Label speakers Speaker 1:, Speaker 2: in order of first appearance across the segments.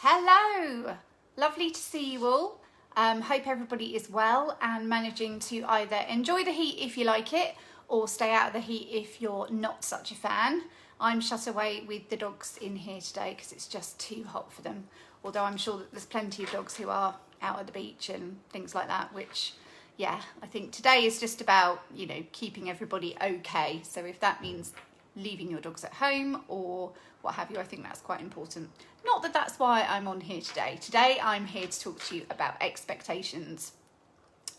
Speaker 1: Hello, lovely to see you all. Hope everybody is well and managing to either enjoy the heat if you like it or stay out of the heat if you're not such a fan. I'm shut away with the dogs in here today because it's just too hot for them. Although I'm sure that there's plenty of dogs who are out at the beach and things like that, which, yeah, I think today is just about, keeping everybody okay. So if that means leaving your dogs at home or what have you, I think that's quite important. Not that that's why I'm on here today. Today I'm here to talk to you about expectations.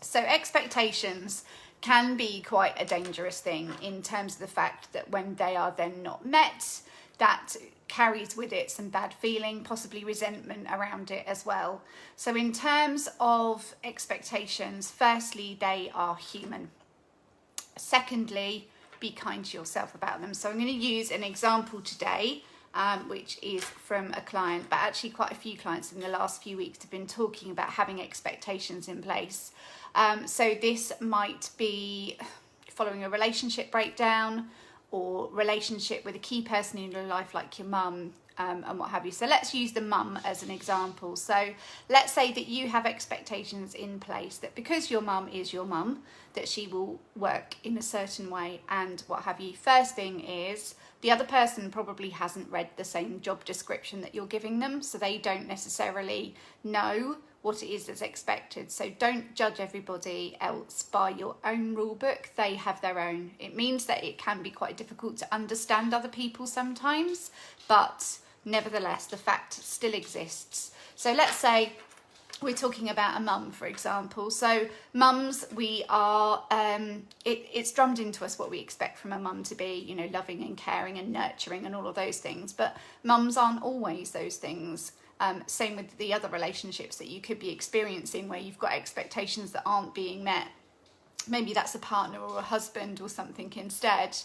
Speaker 1: So expectations can be quite a dangerous thing in terms of the fact that when they are then not met, that carries with it some bad feeling, possibly resentment around it as well. So in terms of expectations, firstly, they are human. Secondly, be kind to yourself about them. So I'm going to use an example today, which is from a client, but actually quite a few clients in the last few weeks have been talking about having expectations in place. So this might be following a relationship breakdown or relationship with a key person in your life like your mum, and what have you. So let's use the mum as an example. So let's say that you have expectations in place that because your mum is your mum, that she will work in a certain way and what have you. First thing is the other person probably hasn't read the same job description that you're giving them, so they don't necessarily know what it is that's expected. So don't judge everybody else by your own rule book. They have their own. It means that it can be quite difficult to understand other people sometimes, but nevertheless, the fact still exists. So let's say we're talking about a mum, for example. So mums, we are, it's drummed into us what we expect from a mum to be, loving and caring and nurturing and all of those things. But mums aren't always those things. Same with the other relationships that you could be experiencing where you've got expectations that aren't being met. Maybe that's a partner or a husband or something instead.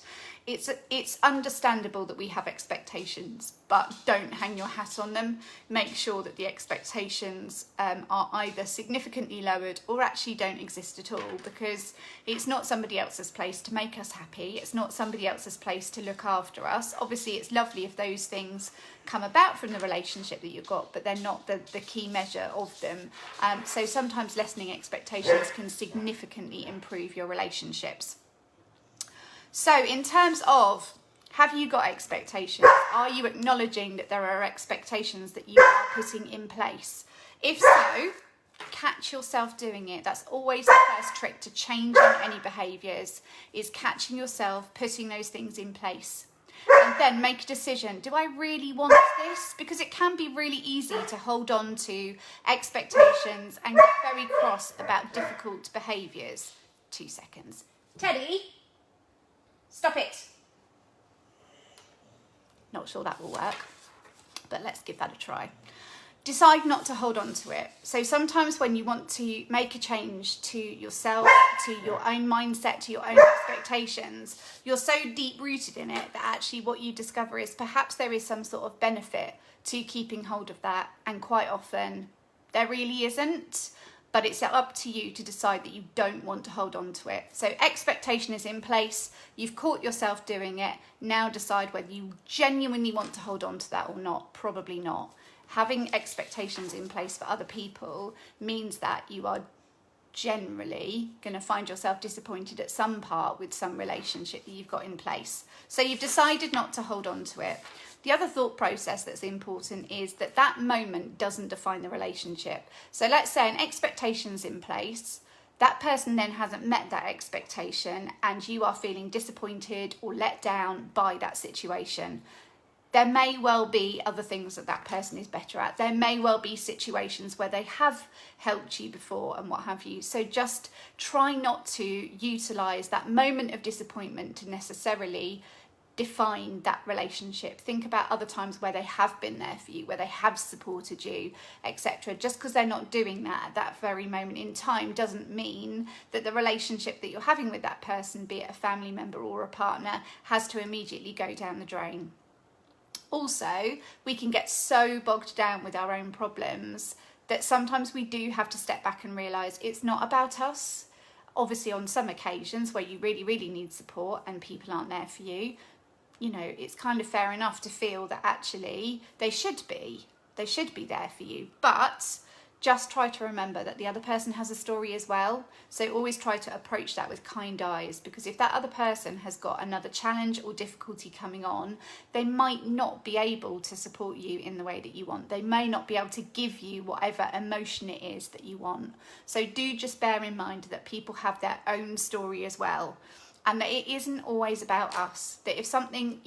Speaker 1: It's understandable that we have expectations, but don't hang your hat on them. Make sure that the expectations are either significantly lowered or actually don't exist at all, because it's not somebody else's place to make us happy. It's not somebody else's place to look after us. Obviously, it's lovely if those things come about from the relationship that you've got, but they're not the key measure of them. So sometimes lessening expectations can significantly improve your relationships. So in terms of, have you got expectations? Are you acknowledging that there are expectations that you are putting in place? If so, catch yourself doing it. That's always the first trick to changing any behaviours, is catching yourself putting those things in place. And then make a decision. Do I really want this? Because it can be really easy to hold on to expectations and get very cross about difficult behaviours. 2 seconds. Teddy, stop it. Not sure that will work, but let's give that a try. Decide not to hold on to it. So sometimes when you want to make a change to yourself, to your own mindset, to your own expectations, you're so deep rooted in it that actually what you discover is perhaps there is some sort of benefit to keeping hold of that, and quite often there really isn't. But it's up to you to decide that you don't want to hold on to it. So expectation is in place. You've caught yourself doing it. Now decide whether you genuinely want to hold on to that or not. Probably not. Having expectations in place for other people means that you are generally going to find yourself disappointed at some part with some relationship that you've got in place. So you've decided not to hold on to it. The other thought process that's important is that that moment doesn't define the relationship. So let's say an expectation's in place, that person then hasn't met that expectation and you are feeling disappointed or let down by that situation. There may well be other things that that person is better at. There may well be situations where they have helped you before and what have you. So just try not to utilise that moment of disappointment to necessarily define that relationship. Think about other times where they have been there for you, where they have supported you, etc. Just because they're not doing that at that very moment in time doesn't mean that the relationship that you're having with that person, be it a family member or a partner, has to immediately go down the drain. Also, we can get so bogged down with our own problems that sometimes we do have to step back and realise it's not about us. Obviously, on some occasions where you really, really need support and people aren't there for you, it's kind of fair enough to feel that actually they should be. They should be there for you, but just try to remember that the other person has a story as well. So always try to approach that with kind eyes, because if that other person has got another challenge or difficulty coming on, they might not be able to support you in the way that you want. They may not be able to give you whatever emotion it is that you want. So do just bear in mind that people have their own story as well, and that it isn't always about us. That if something,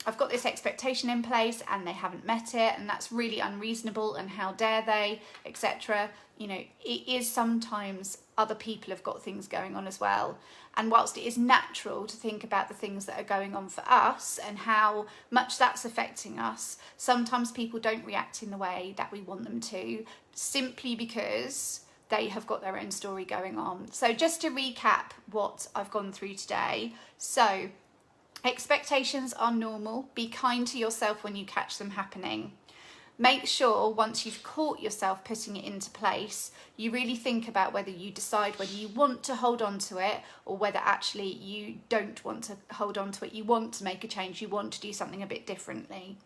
Speaker 1: I've got this expectation in place and they haven't met it, and that's really unreasonable, and how dare they, etc. It is sometimes other people have got things going on as well. And whilst it is natural to think about the things that are going on for us and how much that's affecting us, sometimes people don't react in the way that we want them to, simply because they have got their own story going on. So just to recap what I've gone through today. So expectations are normal. Be kind to yourself when you catch them happening. Make sure once you've caught yourself putting it into place, you really think about whether you decide whether you want to hold on to it or whether actually you don't want to hold on to it. You want to make a change. You want to do something a bit differently.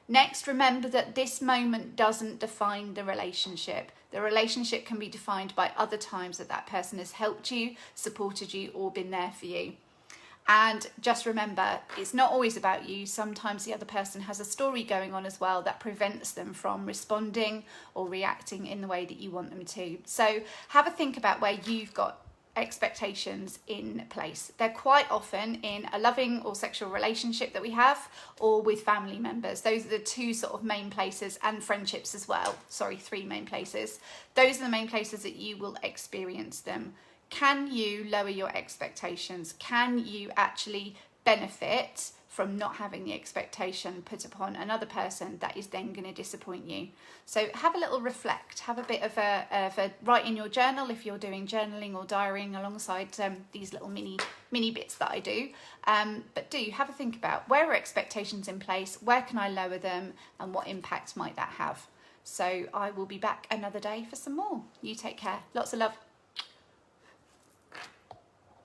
Speaker 1: Next, remember that this moment doesn't define the relationship. The relationship can be defined by other times that person has helped you, supported you, or been there for you. And just remember, it's not always about you. Sometimes the other person has a story going on as well that prevents them from responding or reacting in the way that you want them to. So have a think about where you've got expectations in place. They're quite often in a loving or sexual relationship that we have, or with family members. Those are the two sort of main places, and friendships as well. Sorry, 3 main places. Those are the main places that you will experience them. Can you lower your expectations? Can you actually benefit from not having the expectation put upon another person that is then going to disappoint you? So have a little reflect, have a bit of a write in your journal if you're doing journaling or diarying alongside these little mini bits that I do. But do have a think about, where are expectations in place? Where can I lower them? And what impact might that have? So I will be back another day for some more. You take care. Lots of love.